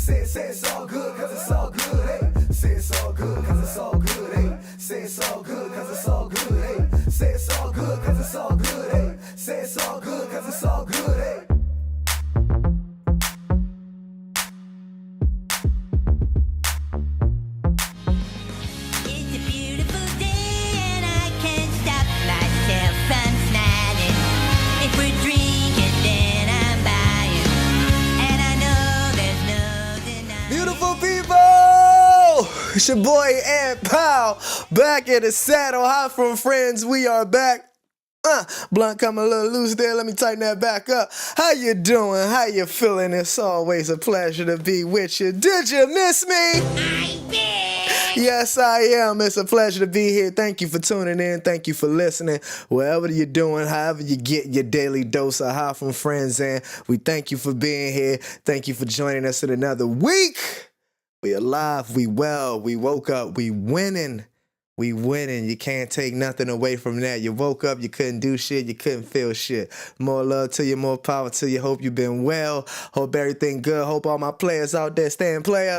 Say it's all good, cause it's all good, hey. Say it's all good, cause it's all good, hey. Say it's all good, cause it's all good, hey. Say it's all good, cause it's all good, hey. Say it's all good, cause it's all good, hey. It's a beautiful day and I can't stop myself from smiling. If we're drinking, then I'm buying, and I know there's no denying. Beautiful people! It's your boy Ant Powell, back in the saddle, hot from friends. We are back. Blunt coming a little loose there. Let me tighten that back up. How you doing? How you feeling? It's always a pleasure to be with you. Did you miss me? I did. Yes, I am. It's a pleasure to be here. Thank you for tuning in. Thank you for listening. Wherever you're doing, however you get your daily dose of hot from friends, and we thank you for being here. Thank you for joining us in another week. We alive, we well, we woke up, we winning. We winning. You can't take nothing away from that. You woke up, you couldn't do shit, you couldn't feel shit. More love to you, more power to you. Hope you've been well. Hope everything good. Hope all my players out there staying player.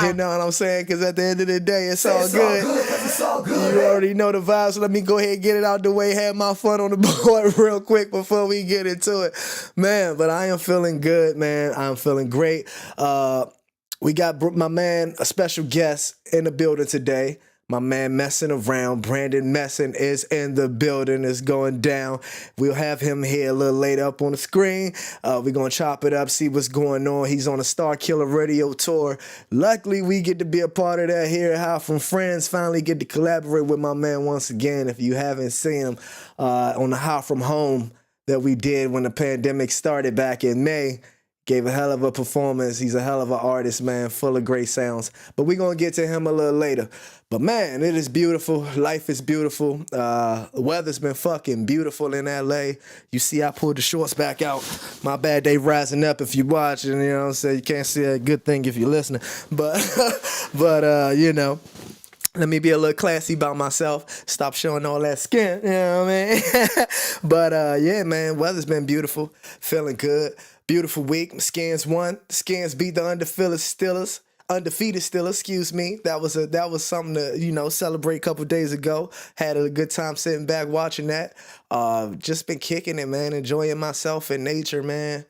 You know what I'm saying? Because at the end of the day, it's all good. It's all good, You hey. already know the vibes. So let me go ahead and get it out the way. Have my fun on the board real quick before we get into it. Man, but I am feeling good, man. I'm feeling great. We got my man, a special guest in the building today. My man Mesen Around, Brandon Mesen is in the building. It's going down. We'll have him here a little later up on the screen. We're going to chop it up, see what's going on. He's on a Starkiller Radio Tour. Luckily, we get to be a part of that here at How From Friends. Finally get to collaborate with my man once again. If you haven't seen him on the How From Home that we did when the pandemic started back in May, gave a hell of a performance. He's a hell of an artist, man, full of great sounds. But we're going to get to him a little later. But, man, it is beautiful. Life is beautiful. The weather's been fucking beautiful in L.A. You see I pulled the shorts back out. My bad, they rising up if you're watching. You know what I'm saying? You can't see a good thing if you're listening. But you know. Let me be a little classy about myself. Stop showing all that skin. You know what I mean? But, yeah, man, weather's been beautiful. Feeling good. Beautiful week. Skins won. Skins beat the undefeated Steelers. Excuse me. That was something to, celebrate a couple days ago. Had a good time sitting back watching that. Just been kicking it, man. Enjoying myself in nature, man.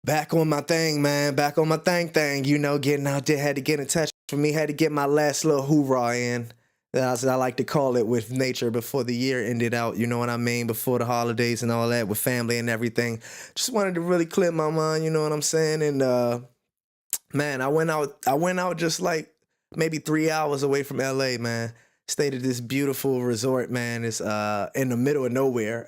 Back on my thing, man. Back on my thing. Getting out there. Had to get in touch with me. Had to get my last little hoorah in. As I like to call it, with nature before the year ended out, you know what I mean? Before the holidays and all that, with family and everything. Just wanted to really clear my mind, you know what I'm saying? And man, I went out just like maybe 3 hours away from LA, man. Stayed at this beautiful resort, man. It's in the middle of nowhere.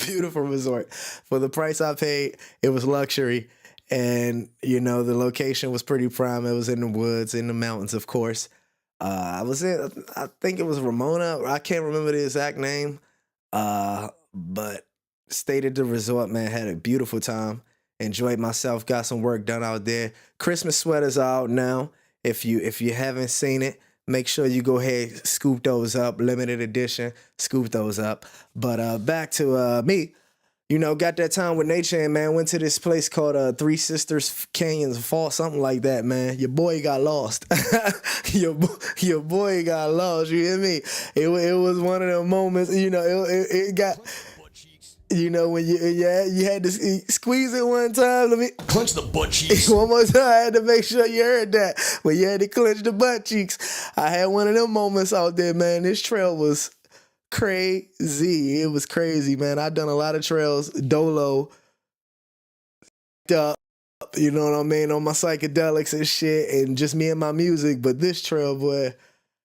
Beautiful resort. For the price I paid, it was luxury. And, the location was pretty prime. It was in the woods, in the mountains, of course. I think it was Ramona. I can't remember the exact name. But stayed at the resort, man. Had a beautiful time. Enjoyed myself. Got some work done out there. Christmas sweaters are out now. If you haven't seen it, make sure you go ahead, scoop those up. Limited edition. Scoop those up. But back to me. Got that time with nature, and man, went to this place called Three Sisters Canyons Fall, something like that, man. Your boy got lost. your boy got lost. You hear me? It was one of them moments. It got. When you had to squeeze it one time. Let me clench the butt cheeks. One more time. I had to make sure you heard that. When you had to clench the butt cheeks. I had one of them moments out there, man. This trail was crazy. It was crazy, man. I done a lot of trails, dolo, up, you know what I mean, on my psychedelics and shit, and just me and my music. But this trail, boy,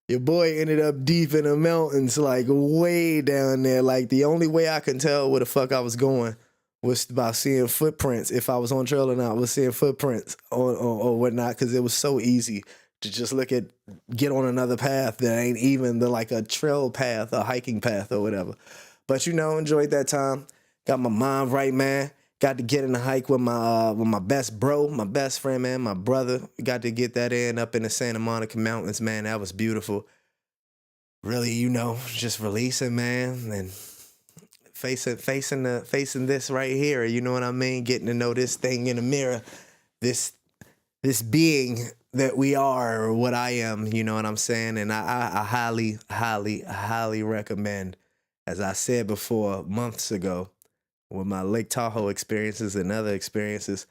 your boy ended up deep in the mountains, like way down there. Like the only way I can tell where the fuck I was going was by seeing footprints. If I was on trail or not, I was seeing footprints or whatnot, because it was so easy to just get on another path that ain't even like a trail path, a hiking path or whatever. But enjoyed that time. Got my mind right, man. Got to get in the hike with my best bro, my best friend, man, my brother. Got to get that in up in the Santa Monica Mountains, man. That was beautiful. Really, just releasing, man, and facing this right here. You know what I mean? Getting to know this thing in the mirror. This this being that we are, or what I am, you know what I'm saying? And I highly, highly, highly recommend, as I said before months ago, with my Lake Tahoe experiences and other experiences,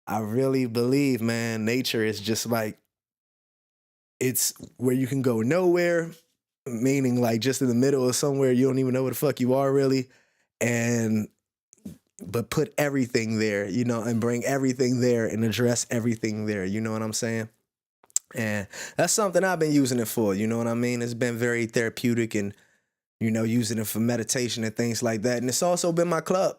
I really believe, man, nature is just like, it's where you can go nowhere, meaning like just in the middle of somewhere you don't even know where the fuck you are really, and but put everything there, you know, and bring everything there and address everything there. You know what I'm saying? And that's something I've been using it for. You know what I mean? It's been very therapeutic, and, you know, using it for meditation and things like that. And it's also been my club.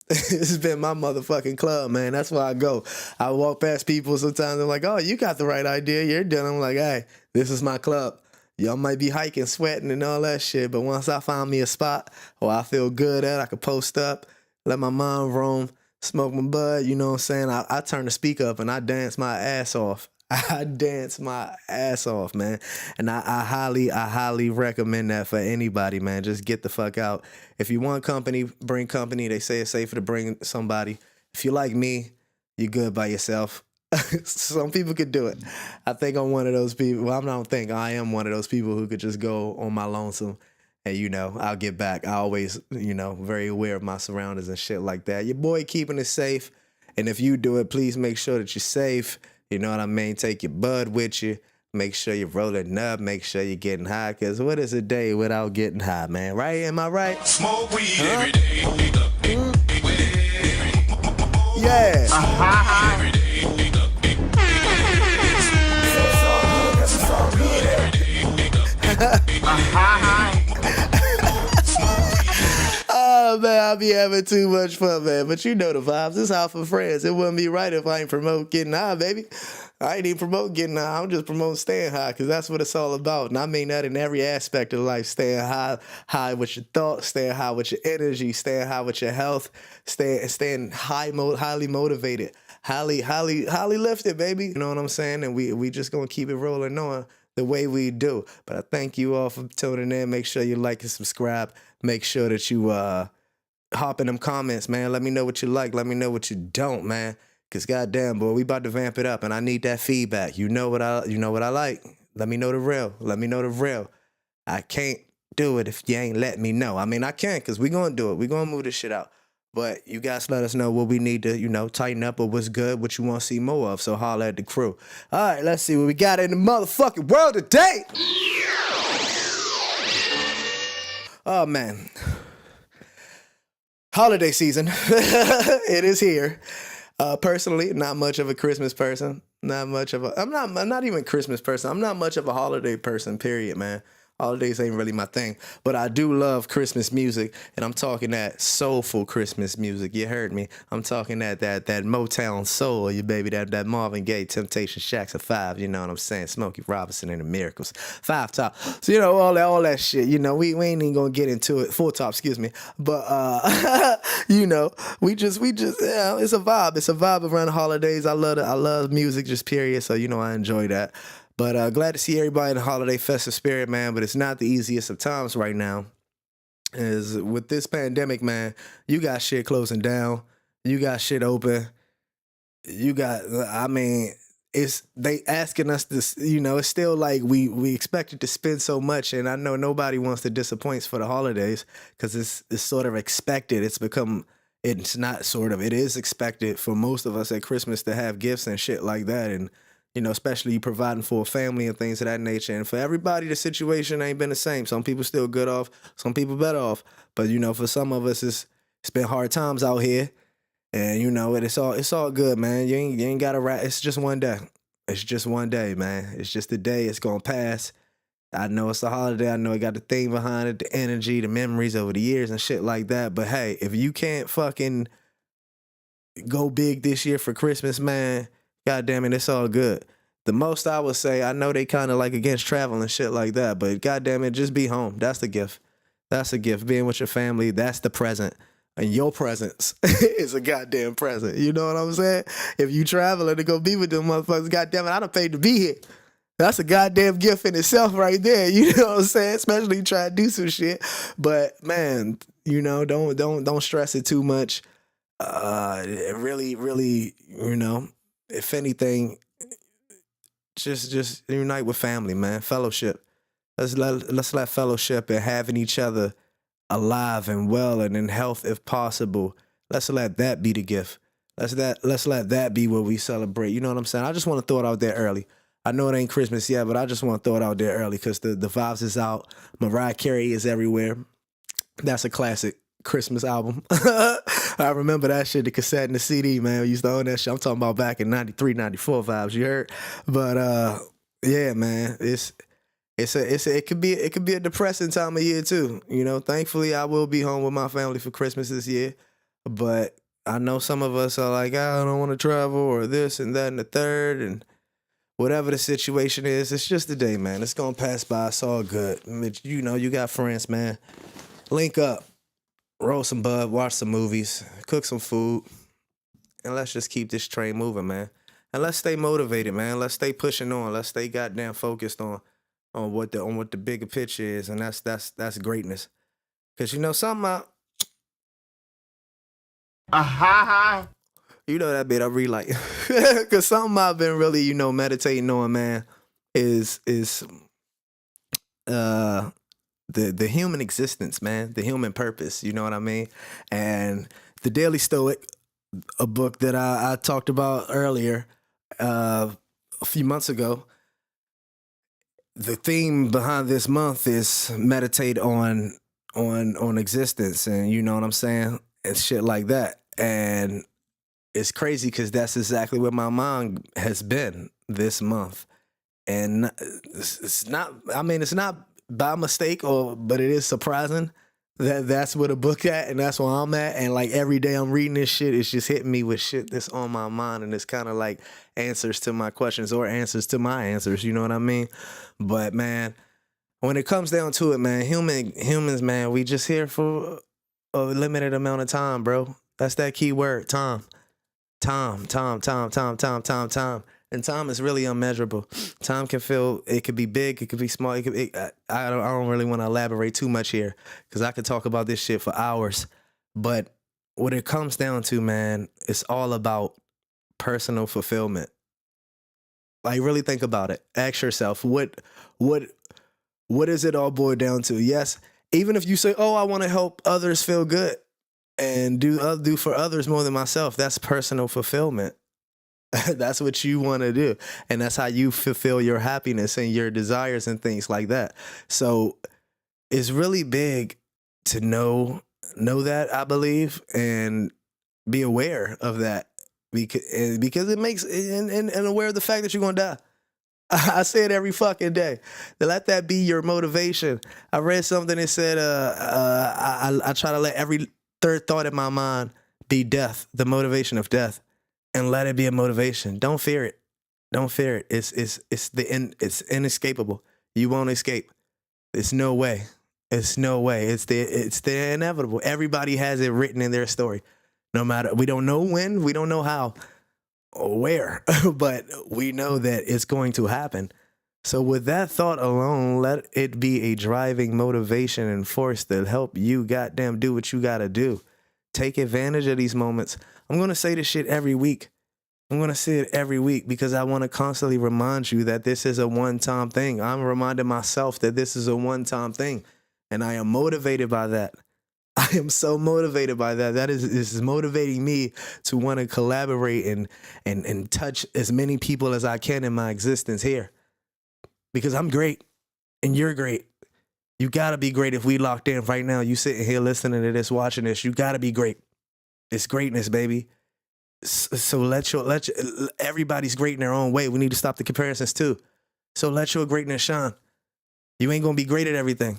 It's been my motherfucking club, man. That's where I go. I walk past people sometimes. They're like, oh, you got the right idea. You're done. I'm like, hey, this is my club. Y'all might be hiking, sweating, and all that shit. But once I find me a spot where I feel good at, I can post up, let my mind roam, smoke my bud. You know what I'm saying? I turn the speaker up and I dance my ass off. I dance my ass off, man. And I highly recommend that for anybody, man. Just get the fuck out. If you want company, bring company. They say it's safer to bring somebody. If you like me, you're good by yourself. Some people could do it. I think I'm one of those people. Well, I don't think I am one of those people who could just go on my lonesome and, you know, I'll get back. I always, you know, very aware of my surroundings and shit like that. Your boy keeping it safe. And if you do it, please make sure that you're safe. You know what I mean? Take your bud with you. Make sure you're rolling up. Make sure you're getting high. Because what is a day without getting high, man? Right? Am I right? Smoke weed every day. Yeah. Every day. Oh, man, I be having too much fun, man. But you know the vibes. It's out for friends. It wouldn't be right if I ain't promote getting high, baby. I ain't even promote getting high. I'm just promoting staying high, because that's what it's all about. And I mean that in every aspect of life. Staying high with your thoughts, staying high with your energy, staying high with your health, staying highly motivated, highly lifted, baby. You know what I'm saying? And we just gonna keep it rolling on the way we do. But I thank you all for tuning in. Make sure you like and subscribe. Make sure that you hop in them comments, man. Let me know what you like. Let me know what you don't, man. Cause goddamn, boy, we about to vamp it up, and I need that feedback. You know what I like. Let me know the real. Let me know the real. I can't do it if you ain't let me know. I mean, I can, cause we gonna do it. We gonna move this shit out. But you guys let us know what we need to, you know, tighten up, or what's good, what you want to see more of. So holler at the crew. All right, let's see what we got in the motherfucking world today. Oh man, holiday season. It is here. Personally, not much of a Christmas person. I'm not even a Christmas person. I'm not much of a holiday person, period, man. Holidays ain't really my thing. But I do love Christmas music, and I'm talking that soulful Christmas music. You heard me. I'm talking that Motown soul, you baby, that Marvin Gaye, Temptation, Jackson 5, you know what I'm saying? Smokey Robinson and the Miracles. 5 Top. So, you know, all that shit. You know, we ain't even gonna get into it. 4 Top, excuse me. But you know, we just yeah, it's a vibe. It's a vibe around the holidays. I love music, just period. So, you know, I enjoy that. But glad to see everybody in the holiday festive spirit, man. But it's not the easiest of times right now. Is with this pandemic, man, you got shit closing down. You got shit open. They asking us this, you know, it's still like we expected to spend so much. And I know nobody wants to disappoint for the holidays, because it's sort of expected. It's not sort of, it is expected for most of us at Christmas to have gifts and shit like that. And, you know, especially providing for a family and things of that nature. And for everybody, the situation ain't been the same. Some people still good off, some people better off. But, you know, for some of us, it's been hard times out here. And, you know, it's all good, man. You ain't got to it's just one day. It's just one day, man. It's just a day. It's going to pass. I know it's a holiday. I know it got the thing behind it, the energy, the memories over the years and shit like that. But, hey, if you can't fucking go big this year for Christmas, man, God damn it, it's all good. The most I would say, I know they kind of like against travel and shit like that, but God damn it, just be home. That's the gift. That's a gift. Being with your family, that's the present. And your presence is a goddamn present. You know what I'm saying? If you traveling to go be with them motherfuckers, God damn it, I done paid to be here. That's a goddamn gift in itself right there. You know what I'm saying? Especially try to do some shit. But man, you know, don't stress it too much. Really, you know, if anything, just unite with family, man. Fellowship. Let's let fellowship and having each other alive and well and in health if possible. Let's let that be the gift. Let's let that be what we celebrate. You know what I'm saying? I just want to throw it out there early. I know it ain't Christmas yet, but I just want to throw it out there early because the vibes is out. Mariah Carey is everywhere. That's a classic Christmas album. I remember that shit, the cassette and the CD, man. We used to own that shit. I'm talking about back in 93, 94 vibes, you heard? But yeah, man, it could be a depressing time of year too. You know, thankfully I will be home with my family for Christmas this year. But I know some of us are like, I don't want to travel or this and that and the third and whatever the situation is. It's just a day, man. It's gonna pass by. It's all good. I mean, you know, you got friends, man. Link up, roll some bud, watch some movies, cook some food, and let's just keep this train moving, man. And let's stay motivated, man. Let's stay pushing on. Let's stay goddamn focused on what the bigger picture is, and that's greatness. Cause you know something you know that bit I really like. Cause something I've been really, you know, meditating on, man, is the human existence, man, the human purpose. You know what I mean? And the Daily Stoic, a book that I talked about earlier, a few months ago. The theme behind this month is meditate on existence, and you know what I'm saying, and shit like that. And it's crazy because that's exactly what my mind has been this month. And it's not, I mean, it's not by mistake, but it is surprising that that's where the book at, and that's where I'm at. And like every day I'm reading this shit, it's just hitting me with shit that's on my mind, and it's kind of like answers to my questions or answers to my answers. You know what I mean? But man, when it comes down to it, man, humans, man, we just here for a limited amount of time, bro. That's that key word, time. Time. And time is really unmeasurable. Time can feel, it could be big, it could be small. I don't really want to elaborate too much here because I could talk about this shit for hours. But what it comes down to, man, it's all about personal fulfillment. Like, really think about it. Ask yourself, what is it all boiled down to? Yes, even if you say, oh, I want to help others feel good and do for others more than myself, that's personal fulfillment. That's what you want to do. And that's how you fulfill your happiness and your desires and things like that. So it's really big to know that, I believe, and be aware of that because it makes, and aware of the fact that you're going to die. I say it every fucking day. Let that be your motivation. I read something that said, I try to let every third thought in my mind be death, the motivation of death. And let it be a motivation. Don't fear it. Don't fear it. It's inescapable. You won't escape. It's no way. It's no way. It's the inevitable. Everybody has it written in their story. No matter, we don't know when, we don't know how or where, but we know that it's going to happen. So with that thought alone, let it be a driving motivation and force to help you goddamn do what you gotta do. Take advantage of these moments. I'm going to say this shit every week. I'm going to say it every week because I want to constantly remind you that this is a one-time thing. I'm reminding myself that this is a one-time thing. And I am motivated by that. I am so motivated by that. This is motivating me to want to collaborate and touch as many people as I can in my existence here. Because I'm great and you're great. You got to be great. If we locked in right now, you sitting here listening to this, watching this, you got to be great. It's greatness, baby. So let everybody's great in their own way. We need to stop the comparisons too. So let your greatness shine. You ain't going to be great at everything.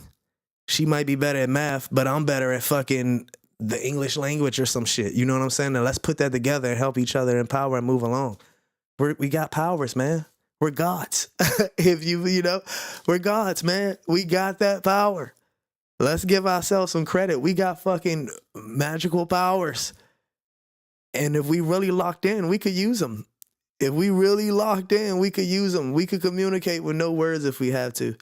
She might be better at math, but I'm better at fucking the English language or some shit. You know what I'm saying? Now let's put that together and help each other empower and move along. We got powers, man. We're gods. If you know, we're gods, man. We got that power. Let's give ourselves some credit. We got fucking magical powers. And if we really locked in, we could use them. If we really locked in, we could use them. We could communicate with no words if we have to.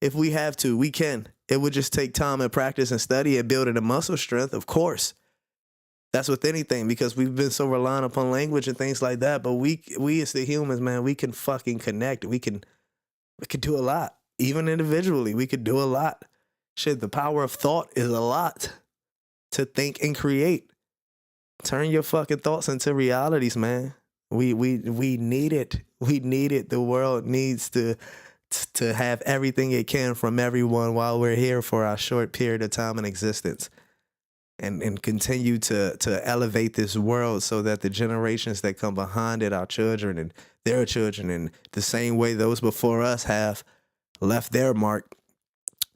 If we have to, we can. It would just take time and practice and study and building a muscle strength, of course. That's with anything, because we've been so reliant upon language and things like that. But we as the humans, man, we can fucking connect. We can do a lot. Even individually, we could do a lot. Shit, the power of thought is a lot to think and create. Turn your fucking thoughts into realities, man. We need it. We need it. The world needs to have everything it can from everyone while we're here for our short period of time in existence. And continue to elevate this world so that the generations that come behind it, our children and their children, and the same way those before us have left their mark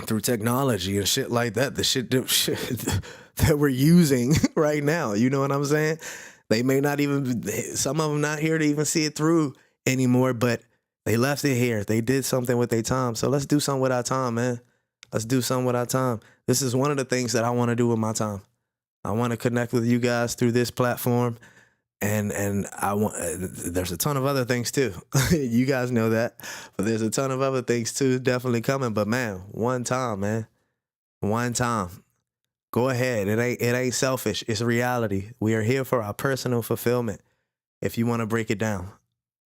through technology and shit like that, the shit that we're using right now. You know what I'm saying? They may not even, some of them not here to even see it through anymore, but they left it here. They did something with their time. So let's do something with our time, man. Let's do something with our time. This is one of the things that I want to do with my time. I want to connect with you guys through this platform, and I want. There's a ton of other things too. You guys know that, but there's a ton of other things too, definitely coming. But man, one time, man, one time. Go ahead. It ain't selfish. It's reality. We are here for our personal fulfillment. If you want to break it down,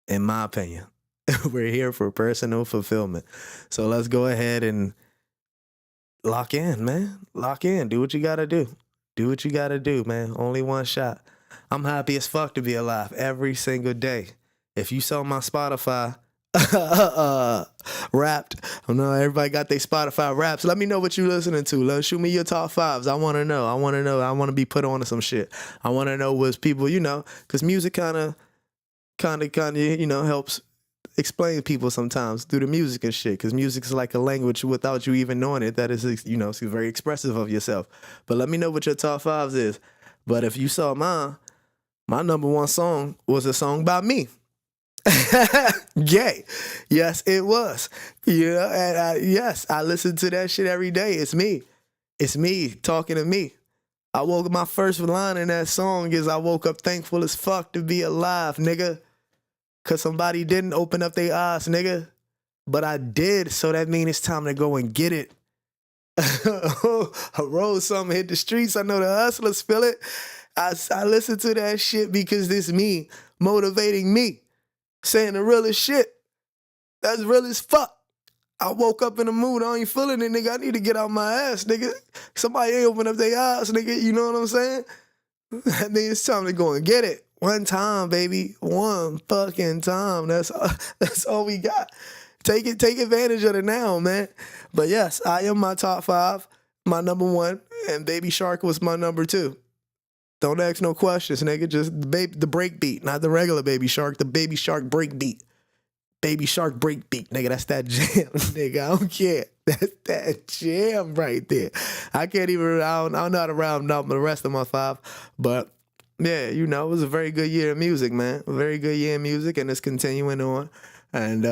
in my opinion, we're here for personal fulfillment. So let's go ahead and lock in, man. Lock in. Do what you gotta do. Do what you gotta do, man. Only one shot. I'm happy as fuck to be alive every single day. If you saw my Spotify Wrapped, I know everybody got their Spotify Wraps. Let me know what you listening to. Shoot me your top fives. I want to know. I want to be put on to some shit. I want to know what's people, because music kind of, helps explain people sometimes through the music and shit, because music is like a language without you even knowing it that is, it's very expressive of yourself. But let me know what your top fives is. But if you saw mine, my number one song was a song by me. Gay. Yes, it was. And I listen to that shit every day. It's me. It's me talking to me. I woke up, my first line in that song is, I woke up thankful as fuck to be alive, nigga. Cause somebody didn't open up their eyes, nigga. But I did, so that means it's time to go and get it. I rolled something, hit the streets. I know the hustlers feel it. I listen to that shit because this me motivating me. Saying the realest shit. That's real as fuck. I woke up in the mood. I ain't feeling it, nigga. I need to get out my ass, nigga. Somebody ain't open up their eyes, nigga. You know what I'm saying? That means it's time to go and get it. One time, baby. One fucking time. That's all we got. Take advantage of it now, man. But yes, I am my top five, my number one, and Baby Shark was my number two. Don't ask no questions, nigga. Just the break beat, not the regular Baby Shark, the Baby Shark break beat. Baby Shark break beat, nigga. That's that jam, nigga. I don't care. That's that jam right there. I can't even, I don't know how to round up the rest of my five, but yeah, it was a very good year of music, man. A very good year of music, and it's continuing on. And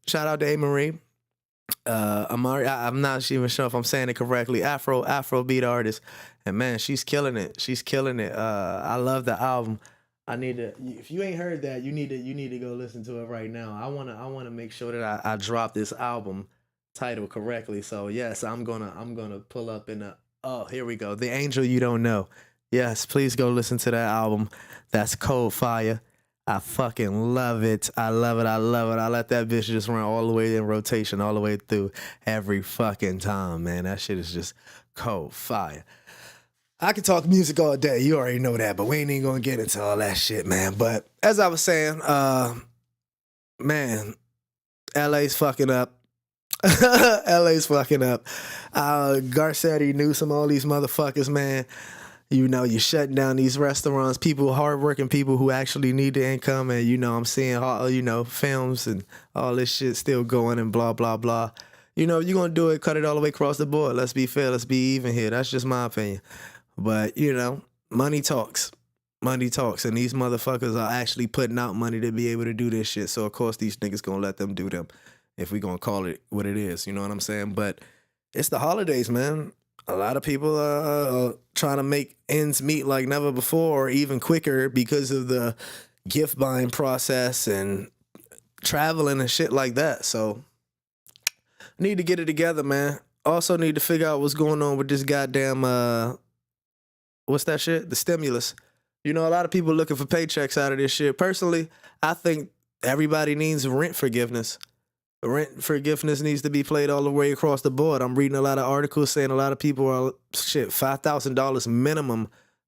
shout out to A. Marie. I'm not even sure if I'm saying it correctly. Afrobeat artist, and man, she's killing it. She's killing it. I love the album. I need to. If you ain't heard that, you need to go listen to it right now. I wanna make sure that I drop this album title correctly. So yes, I'm gonna pull up in the. Oh, here we go. The Angel You Don't Know. Yes, please go listen to that album. That's cold fire. I fucking love it. I love it. I love it. I let that bitch just run all the way in rotation, all the way through every fucking time, man. That shit is just cold fire. I could talk music all day. You already know that, but we ain't even gonna get into all that shit, man. But as I was saying, man, LA's fucking up. LA's fucking up. Garcetti, Newsom, all these motherfuckers, man. You're shutting down these restaurants, people, hardworking people who actually need the income. And, I'm seeing, films and all this shit still going and blah, blah, blah. You're going to do it, cut it all the way across the board. Let's be fair. Let's be even here. That's just my opinion. But, money talks. Money talks. And these motherfuckers are actually putting out money to be able to do this shit. So, of course, these niggas going to let them do them if we going to call it what it is. You know what I'm saying? But it's the holidays, man. A lot of people are trying to make ends meet like never before, or even quicker, because of the gift buying process and traveling and shit like that. So, need to get it together, man. Also need to figure out what's going on with this goddamn what's that shit? The stimulus. You know, a lot of people looking for paychecks out of this shit. Personally, I think everybody needs rent forgiveness. Rent forgiveness needs to be played all the way across the board. I'm reading a lot of articles saying a lot of people are $5,000 minimum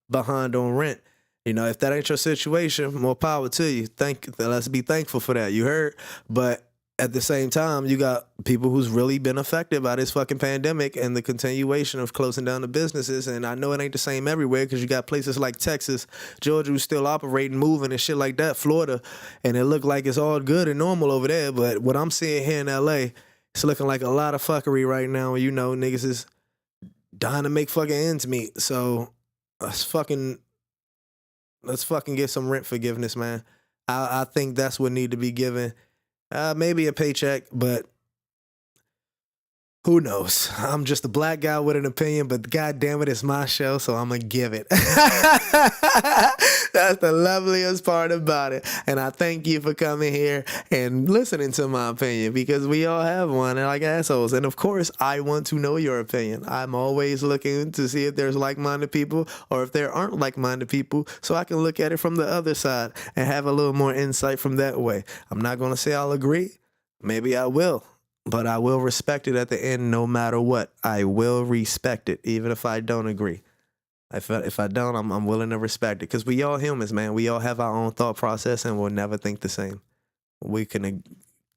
behind on rent. You know, if that ain't your situation, more power to you. Let's be thankful for that. You heard? But at the same time, you got people who's really been affected by this fucking pandemic and the continuation of closing down the businesses. And I know it ain't the same everywhere because you got places like Texas, Georgia who's still operating, moving and shit like that, Florida, and it look like it's all good and normal over there. But what I'm seeing here in LA, it's looking like a lot of fuckery right now. You know, niggas is dying to make fucking ends meet. So let's fucking get some rent forgiveness, man. I think that's what need to be given. Maybe a paycheck, but who knows? I'm just a black guy with an opinion, but God damn it, it's my show, so I'm going to give it. That's the loveliest part about it. And I thank you for coming here and listening to my opinion, because we all have one like assholes. And of course, I want to know your opinion. I'm always looking to see if there's like-minded people or if there aren't like-minded people, so I can look at it from the other side and have a little more insight from that way. I'm not going to say I'll agree. Maybe I will. But I will respect it at the end no matter what. I will respect it, even if I don't agree. If I don't, I'm willing to respect it. Because we all humans, man. We all have our own thought process and we'll never think the same. We can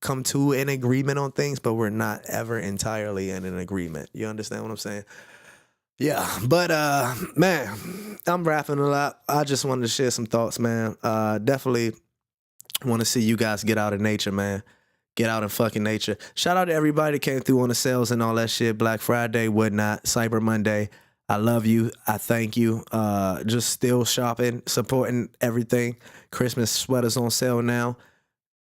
come to an agreement on things, but we're not ever entirely in an agreement. You understand what I'm saying? Yeah, but man, I'm rapping a lot. I just wanted to share some thoughts, man. Definitely want to see you guys get out in nature, man. Get out in fucking nature. Shout out to everybody that came through on the sales and all that shit. Black Friday, whatnot, Cyber Monday. I love you. I thank you. Just still shopping, supporting everything. Christmas sweaters on sale now.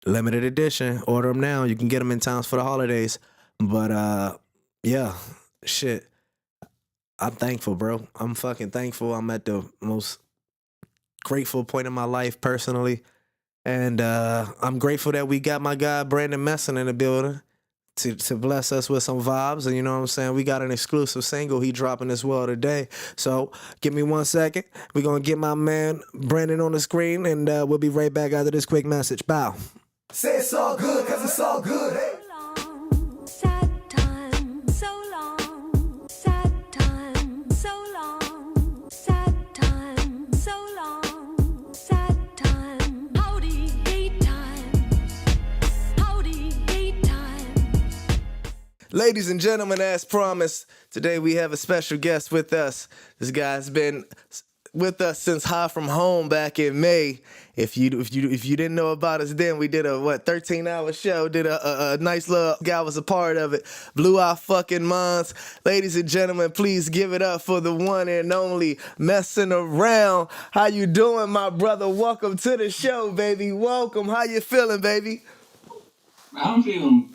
Limited edition. Order them now. You can get them in times for the holidays. But yeah, shit. I'm thankful, bro. I'm fucking thankful. I'm at the most grateful point in my life personally. And I'm grateful that we got my guy Brandon Mesen in the building to bless us with some vibes. And you know what I'm saying? We got an exclusive single he dropping as well today. So give me 1 second. We're going to get my man Brandon on the screen, and we'll be right back after this quick message. Bow. Say it's all good, cause it's all good, hey. Sad time, so long. Sad time, so long. Sad time, so long. Sad time. Howdy, hate times. Howdy, hate times. Ladies and gentlemen, as promised, today we have a special guest with us. This guy's been with us since High From Home back in May. If you didn't know about us then, we did a 13-hour show. Did a nice little guy was a part of it. Blew our fucking minds. Ladies and gentlemen, please give it up for the one and only Mesen Around. How you doing, my brother? Welcome to the show, baby. Welcome. How you feeling, baby? I'm feeling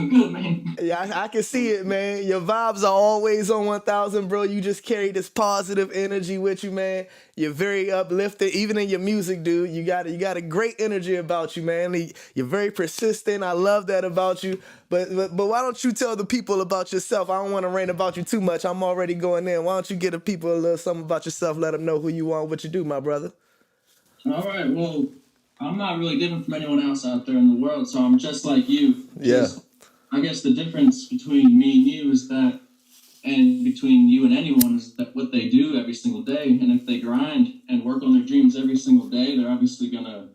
good, man. Yeah, I can see it, man. Your vibes are always on 1,000, bro. You just carry this positive energy with you, man. You're very uplifted, even in your music, dude. You got a great energy about you, man. You're very persistent. I love that about you. But why don't you tell the people about yourself? I don't want to rant about you too much. I'm already going in. Why don't you give the people a little something about yourself? Let them know who you are and what you do, my brother. All right, well, I'm not really different from anyone else out there in the world, so I'm just like you. Yeah. I guess the difference between me and you is that, and between you and anyone, is that what they do every single day. And if they grind and work on their dreams every single day, they're obviously gonna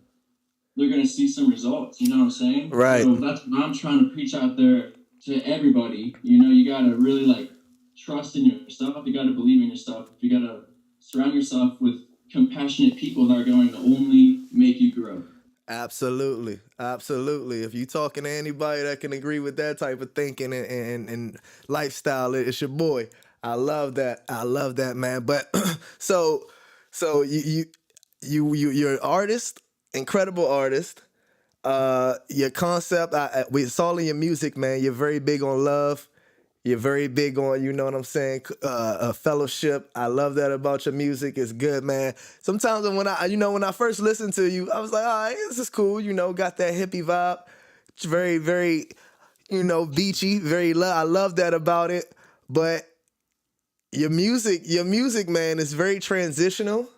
see some results. You know what I'm saying? Right. So that's what I'm trying to preach out there to everybody. You know, you gotta really trust in yourself. You gotta believe in yourself. You gotta surround yourself with compassionate people that are going to only make you grow. Absolutely. If you talking to anybody that can agree with that type of thinking and lifestyle, it's your boy. I love that, man. But so you're an artist, incredible artist. Your concept, we saw in your music, man. You're very big on love. You're very big on, you know what I'm saying, a fellowship. I love that about your music. It's good, man. Sometimes when I first listened to you, I was like, all right, this is cool. You know, got that hippie vibe. It's very, very, beachy. I love that about it. But your music, man, is very transitional.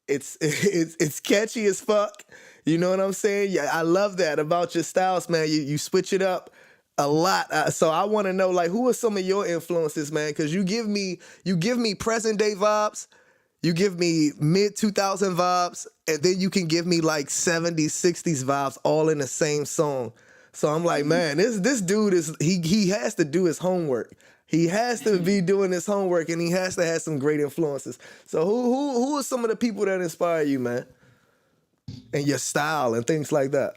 It's catchy as fuck. You know what I'm saying? Yeah, I love that about your styles, man. You switch it up a lot. So I want to know, like, who are some of your influences, man? Because you give me present day vibes, you give me mid 2000 vibes, and then you can give me like 70s, 60s vibes all in the same song. So I'm like, man, this dude is he has to do his homework. He has to be doing his homework, and he has to have some great influences. So who are some of the people that inspire you, man? And your style and things like that.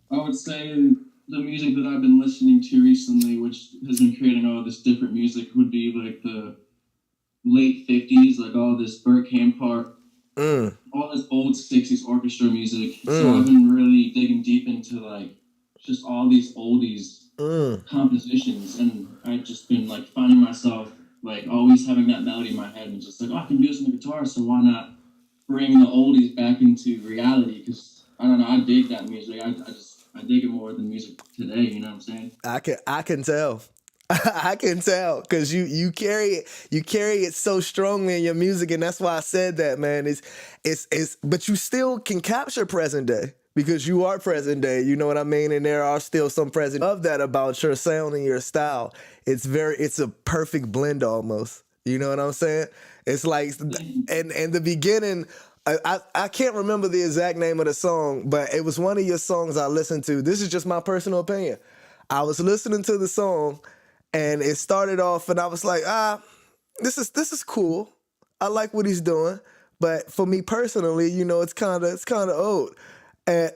I would say the music that I've been listening to recently, which has been creating all this different music, would be like the late 50s, like all this Burt Part, all this old 60s orchestra music. So I've been really digging deep into like just all these oldies compositions, and I've just been like finding myself like always having that melody in my head and just like, oh, I can do this on the guitar, so why not bring the oldies back into reality? Because I don't know, I dig that music. I dig it more than music today. You know what I'm saying? I can tell. I can tell because you carry it so strongly in your music, and that's why I said that, man. It's but you still can capture present day because you are present day. You know what I mean? And there are still some present of that about your sound and your style. It's a perfect blend almost. You know what I'm saying? It's like and the beginning. I can't remember the exact name of the song, but it was one of your songs I listened to. This is just my personal opinion. I was listening to the song, and it started off, and I was like, this is cool. I like what he's doing, but for me personally, you know, it's kind of old. And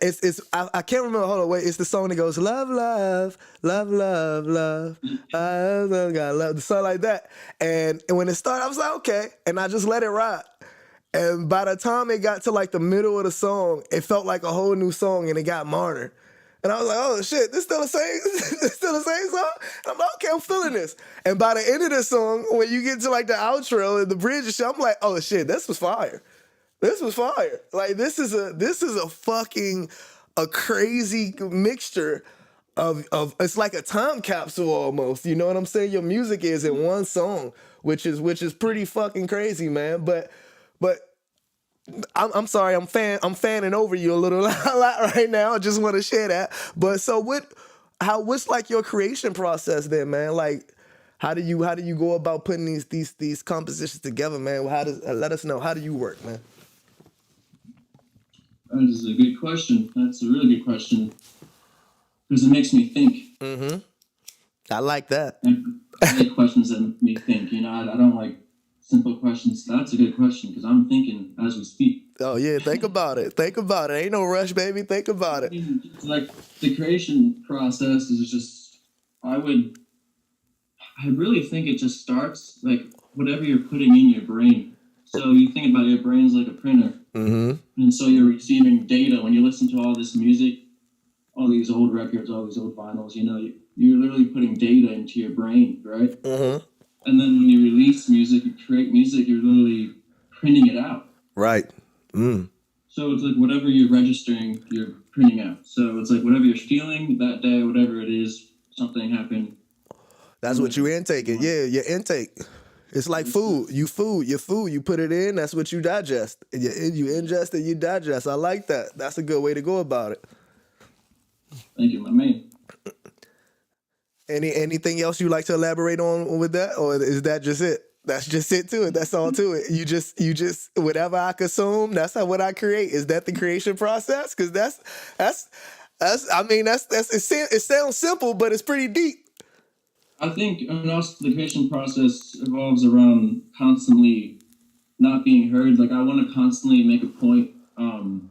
I can't remember. Hold on, wait. It's the song that goes love, love, love, love, love. I got love, something like that. And when it started, I was like, okay, and I just let it ride. And by the time it got to like the middle of the song, it felt like a whole new song, and it got modern. And I was like, oh shit, this still the same, this still the same song? And I'm like, okay, I'm feeling this. And by the end of the song, when you get to like the outro and the bridge and shit, I'm like, oh shit, this was fire. This was fire. Like this is a fucking a crazy mixture of it's like a time capsule almost. You know what I'm saying? Your music is in one song, which is pretty fucking crazy, man. But I'm sorry, I'm fanning over you a lot right now. I just want to share that. But so what's like your creation process then, man? Like how do you go about putting these compositions together, man? Let us know. How do you work, man? That is a good question. That's a really good question because it makes me think. Mm-hmm. I like that. And I like questions that make me think. You know, I don't like simple questions. That's a good question because I'm thinking as we speak. Oh yeah, think about it. Think about it. Ain't no rush, baby. Think about it. Like the creation process is just, I really think it just starts like whatever you're putting in your brain. So you think about your brain as like a printer. Mm-hmm. And so you're receiving data when you listen to all this music, all these old records, all these old vinyls, you know, you're literally putting data into your brain, right? Mm-hmm. And then when you release music, you create music, you're literally printing it out. Right. Mm. So it's like whatever you're registering, you're printing out. So it's like whatever you're feeling that day, whatever it is, something happened. That's what you intake it. Yeah, your intake. It's like food. Your food. You put it in, that's what you digest. You ingest it, you digest. I like that. That's a good way to go about it. Thank you, my man. Anything else you like to elaborate on with that? Or is that just it? That's just it to it. That's all to it. You just whatever I consume, that's what I create. Is that the creation process? Because that's it sounds simple, but it's pretty deep. I think also the creation process evolves around constantly not being heard. Like I want to constantly make a point, and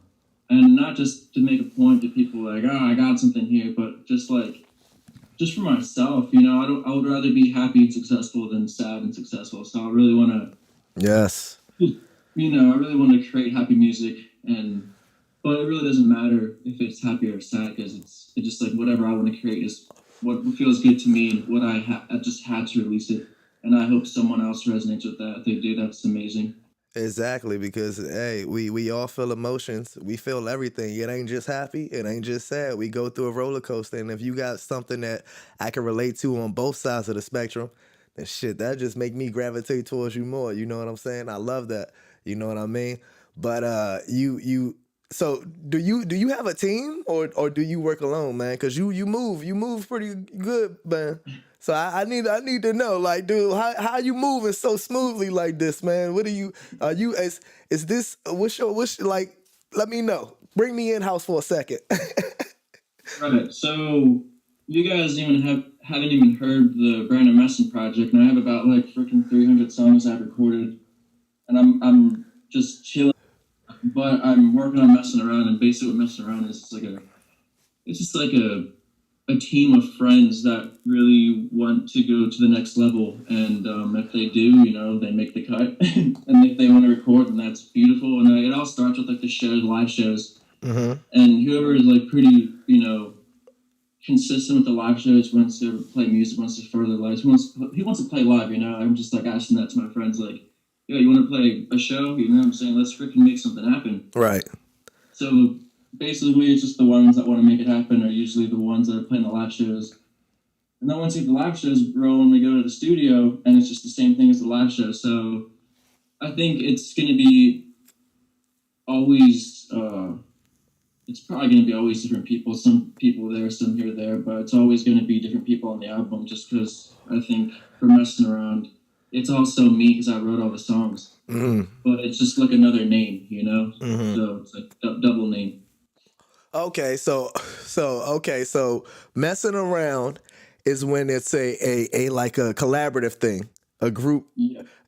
not just to make a point to people like, oh, I got something here, but just for myself, you know, I would rather be happy and successful than sad and successful. So I really want to, yes, you know, I really want to create happy music, but it really doesn't matter if it's happy or sad because it's just like whatever I want to create is what feels good to me, what I just had to release it, and I hope someone else resonates with that. If they do, that's amazing. Exactly, because hey, we all feel emotions. We feel everything. It ain't just happy. It ain't just sad. We go through a roller coaster, and if you got something that I can relate to on both sides of the spectrum, And shit, that just make me gravitate towards you more. You know what I'm saying? I love that. You know what I mean? But so do you have a team or do you work alone, man? Cause you move pretty good, man. So I need to know, like, dude, how you moving so smoothly like this, man? What are you is this what's like? Let me know. Bring me in house for a second. Right. So you guys haven't even heard the Brandon Mesen project, and I have about like freaking 300 songs I've recorded, and I'm just chilling. But I'm working on Mesen Around, and basically what Mesen Around is it's just like a team of friends that really want to go to the next level, and if they do, they make the cut, and if they want to record, then that's beautiful. And it all starts with like the live shows, and whoever is like pretty, consistent with the live shows, wants to play music, wants to further lives, he wants to play live. I'm just like asking that to my friends, like, yo, you want to play a show? You know what I'm saying? Let's freaking make something happen. Right. So basically, it's just the ones that want to make it happen are usually the ones that are playing the live shows. And then once you get the live shows rolling, we go to the studio, and it's just the same thing as the live show. So I think it's going to be always, it's probably going to be always different people. Some people there, some here, there, but it's always going to be different people on the album, just because I think for Messing Around, it's also me because I wrote all the songs. But it's just like another name, So it's like double name. Okay, so Messing Around is when it's a like a collaborative thing, a group,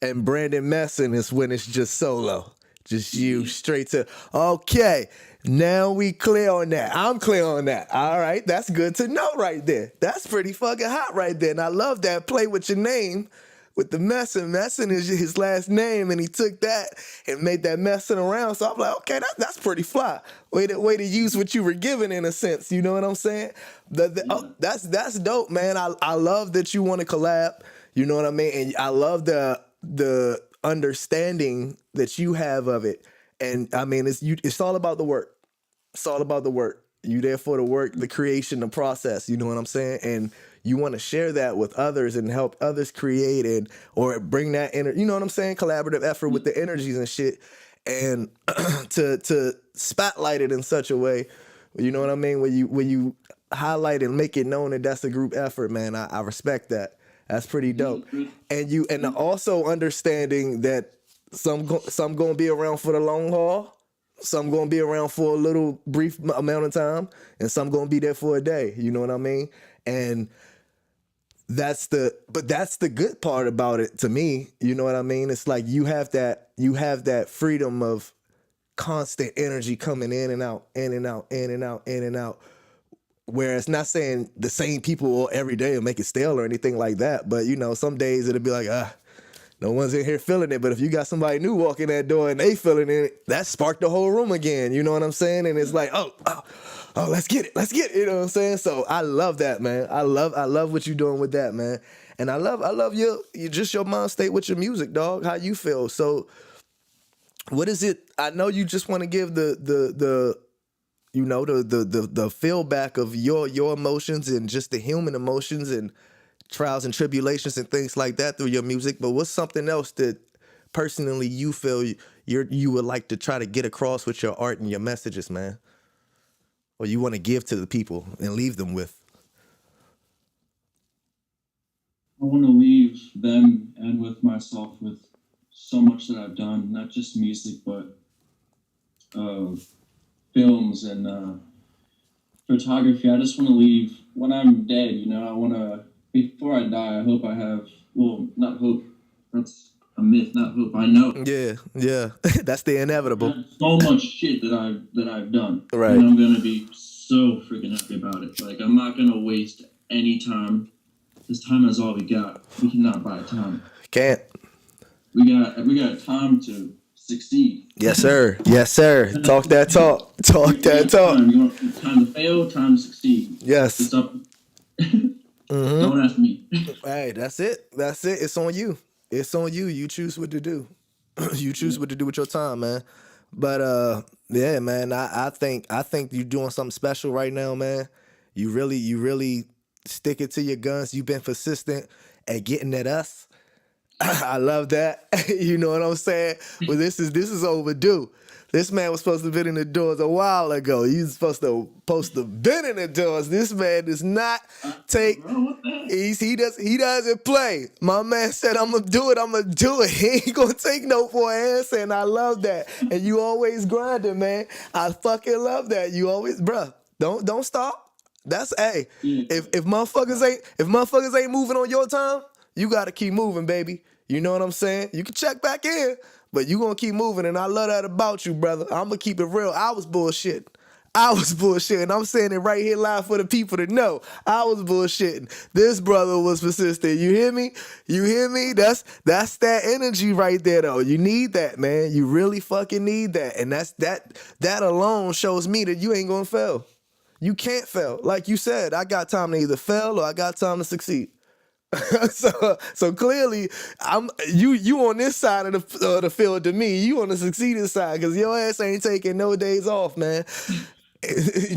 and Brandon Mesen is when it's just solo, just you straight to. Okay, now we clear on that. I'm clear on that. All right, that's good to know right there. That's pretty fucking hot right there, and I love that play with your name. With the Mesen. Mesen is his last name, and he took that and made that Messing Around. So I'm like, okay, that's pretty fly. Way to use what you were given in a sense. You know what I'm saying? That's dope, man. I love that you want to collab. You know what I mean? And I love the understanding that you have of it. And I mean, it's all about the work. It's all about the work. You there for the work, the creation, the process. You know what I'm saying? And you want to share that with others and help others create or bring that you know what I'm saying? Collaborative effort with the energies and shit. And to spotlight it in such a way, you know what I mean? When you highlight and make it known that that's a group effort, man, I respect that. That's pretty dope. And also understanding that some gonna be around for the long haul. Some gonna be around for a little brief amount of time, and some gonna be there for a day. You know what I mean? And that's the good part about it to me. You know what I mean? It's like you have that freedom of constant energy coming in and out, in and out, in and out, in and out. Whereas not saying the same people every day will make it stale or anything like that, but some days it'll be like, no one's in here feeling it, but if you got somebody new walking that door and they feeling it, that sparked the whole room again. You know what I'm saying? And it's like, oh, let's get it. You know what I'm saying? So I love that, man. I love what you're doing with that, man. And I love your mind state with your music, dog. How you feel? So what is it? I know you just want to give the feel back of your emotions and just the human emotions and trials and tribulations and things like that through your music, but what's something else that personally you feel you would like to try to get across with your art and your messages, man, or you want to give to the people and leave them with? I want to leave them and with myself with so much that I've done, not just music, but films and photography. I just want to leave when I'm dead. I want to. Before I die, I hope I have, not hope, that's a myth, not hope, I know. Yeah, that's the inevitable. So much shit that I've done. Right. And I'm going to be so freaking happy about it. Like, I'm not going to waste any time. This time is all we got. We cannot buy time. Can't. We got time to succeed. Yes, sir. Yes, sir. Talk that talk. Talk that talk. You want time to fail, time to succeed. Yes. It's up. Don't ask me. Hey, that's it. It's on you. It's on you. You choose what to do. You choose what to do with your time, man. But yeah, man, I think you're doing something special right now, man. You really stick it to your guns. You've been persistent at getting at us. I love that. You know what I'm saying? Well, this is overdue. This man was supposed to have been in the doors a while ago. He's supposed to been in the doors. This man does not take. Bro, what the heck? He doesn't play. My man said, "I'm gonna do it. I'm gonna do it." He ain't gonna take no for an answer, and I love that. And you always grinding, man. I fucking love that. You always, bruh. Don't stop. That's hey. Yeah. If motherfuckers ain't moving on your time, you gotta keep moving, baby. You know what I'm saying? You can check back in, but you gonna keep moving, and I love that about you, brother. I'm gonna keep it real. I was bullshitting. I'm saying it right here live for the people to know. I was bullshitting. This brother was persistent. You hear me? You hear me? That's that energy right there, though. You need that, man. You really fucking need that, and that alone shows me that you ain't gonna fail. You can't fail. Like you said, I got time to either fail or I got time to succeed. so clearly, you on this side of the field to me. You on the succeeding side because your ass ain't taking no days off, man.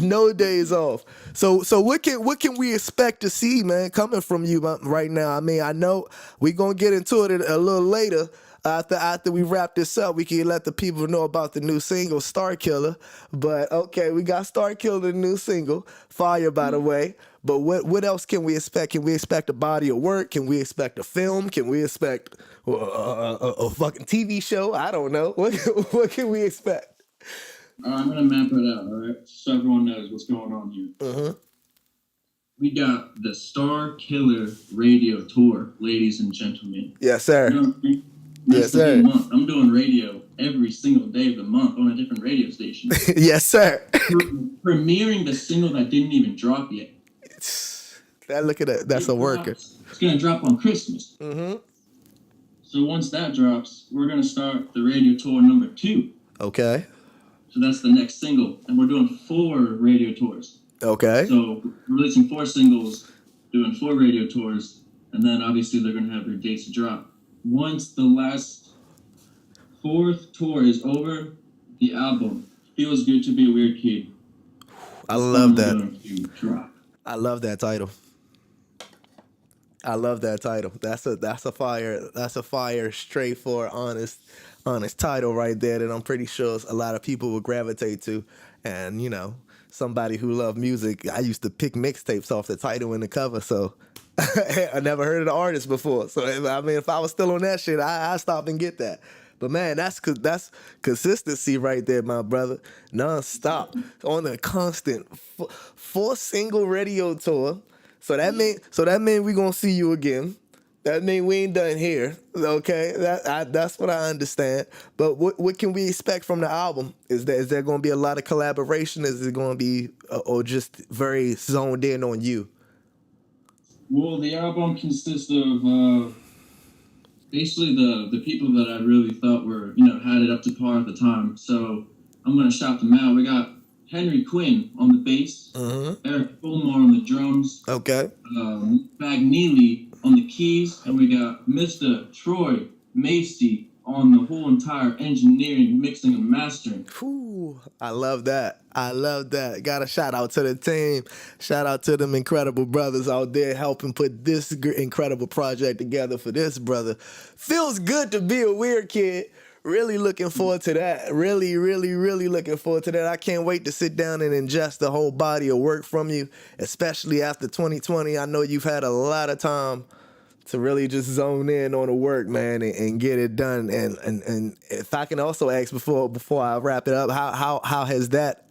No days off. So what can we expect to see, man, coming from you right now? I mean, I know we gonna get into it a little later. After we wrap this up, we can let the people know about the new single, Starkiller. But okay, we got Starkiller, the new single, fire by the way. But what else can we expect? Can we expect a body of work? Can we expect a film? Can we expect a fucking TV show? I don't know. What can we expect? I'm gonna map it out, all right, so everyone knows what's going on here. We got the Starkiller Radio Tour, ladies and gentlemen. Yes, sir. You know what I mean? Yes, sir. Month. I'm doing radio every single day of the month on a different radio station. Yes, sir. Premiering the single that didn't even drop yet. Look at that. That's a worker. It's gonna drop on Christmas. So once that drops, we're gonna start the radio tour number 2. Okay. So that's the next single, and we're doing 4 radio tours. Okay. So we're releasing 4 singles, doing 4 radio tours, and then obviously they're gonna have their dates to drop. Once the last 4th tour is over, the album Feels Good to Be a Weird Kid. I love that. Going to drop. I love that title. I love that title. That's a fire, straightforward, honest title right there that I'm pretty sure a lot of people will gravitate to. And, you know, somebody who loved music, I used to pick mixtapes off the title and the cover, so I never heard of the artist before. So, I mean, if I was still on that shit, I stop and get that. But, man, that's consistency right there, my brother. Non-stop. On a constant 4-single radio tour. So that mean we gonna see you again. That mean we ain't done here. Okay, that's what I understand. But what can we expect from the album? Is there gonna be a lot of collaboration? Is it gonna be or just very zoned in on you? Well, the album consists of basically the people that I really thought were, had it up to par at the time. So I'm gonna shout them out. We got Henry Quinn on the bass, Eric Fulmar on the drums, Bagneely on the keys, and we got Mr. Troy Macy on the whole entire engineering, mixing, and mastering. Whew, I love that. Got a shout out to the team. Shout out to them incredible brothers out there helping put this incredible project together for this brother. Feels good to be a weird kid. Really looking forward to that. Really, really, really looking forward to that. I can't wait to sit down and ingest the whole body of work from you, especially after 2020. I know you've had a lot of time to really just zone in on the work, man, and get it done. And if I can also ask before I wrap it up, how has that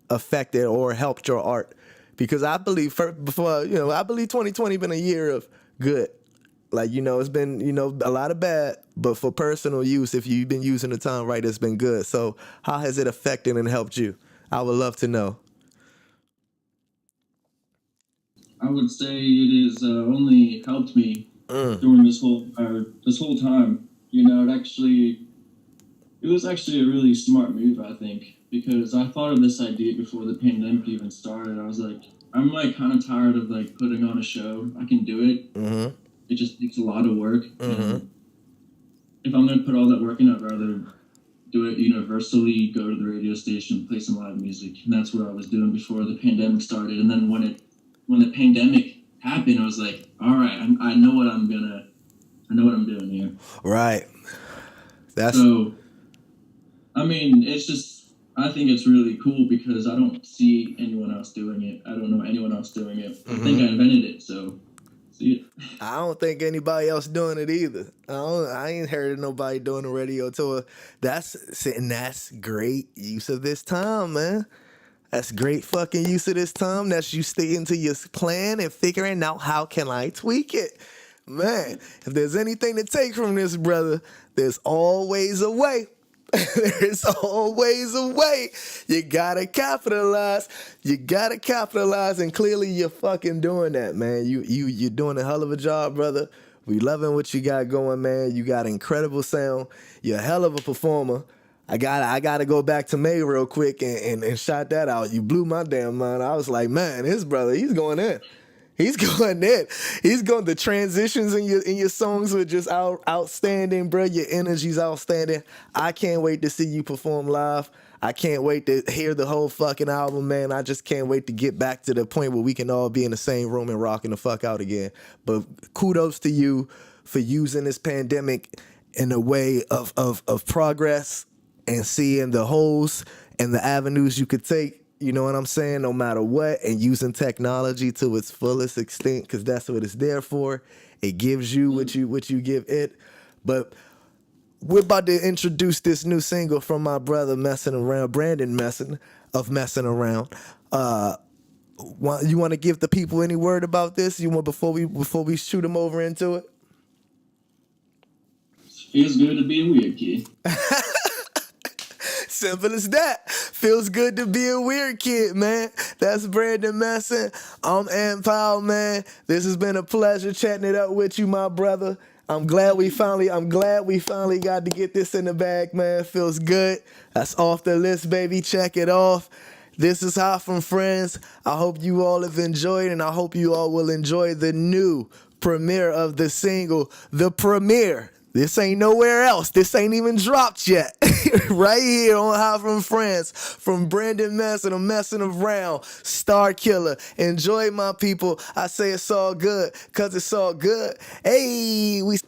affected or helped your art? Because I believe I believe 2020 been a year of good. Like, it's been, a lot of bad, but for personal use, if you've been using the time right, it's been good. So how has it affected and helped you? I would love to know. I would say it has only helped me during this whole time. It was actually a really smart move, I think, because I thought of this idea before the pandemic even started. I was like, I'm kind of tired of putting on a show. I can do it. It just takes a lot of work. And if I'm going to put all that work in, I'd rather do it universally, go to the radio station, play some live music. And that's what I was doing before the pandemic started. And then when the pandemic happened, I was like, all right, I know what I'm going I know what I'm doing here. Right. That's So, I mean, it's just, I think it's really cool because I don't see anyone else doing it. I don't know anyone else doing it. I think I invented it, so see it. I don't think anybody else doing it either. I ain't heard of nobody doing a radio tour. That's great use of this time, man. That's great fucking use of this time. That's you sticking to your plan and figuring out how can I tweak it. Man, if there's anything to take from this, brother, there's always a way. There's always a way. You gotta capitalize. You gotta capitalize, and clearly you're fucking doing that, man. You're doing a hell of a job, brother. We loving what you got going, man. You got incredible sound. You're a hell of a performer. I gotta go back to May real quick and shout that out. You blew my damn mind. I was like, man, his brother, he's going in. He's going in. He's going. The transitions in your songs were just outstanding, bro. Your energy's outstanding. I can't wait to see you perform live. I can't wait to hear the whole fucking album, man. I just can't wait to get back to the point where we can all be in the same room and rocking the fuck out again. But kudos to you for using this pandemic in a way of progress and seeing the holes and the avenues you could take. You know what I'm saying? No matter what, and using technology to its fullest extent, because that's what it's there for. It gives you what you give it. But we're about to introduce this new single from my brother Mesen Around, Brandon Mesen of Mesen Around. You want to give the people any word about this? You want before we shoot them over into it? Feels good to be a weird kid. Simple as that. Feels good to be a weird kid, man. That's Brandon Mesen. I'm Ant Powell, man. This has been a pleasure chatting it up with you, my brother. I'm glad we finally got to get this in the bag, man. Feels good. That's off the list, baby. Check it off. This is Hot from Friends. I hope you all have enjoyed, and I hope you all will enjoy the new premiere of the single, The Premiere. This ain't nowhere else. This ain't even dropped yet. Right here on Hot from Friends, from Brandon Mesen, I'm Messing Around, Starkiller. Enjoy, my people. I say it's all good, cause it's all good. Hey, we...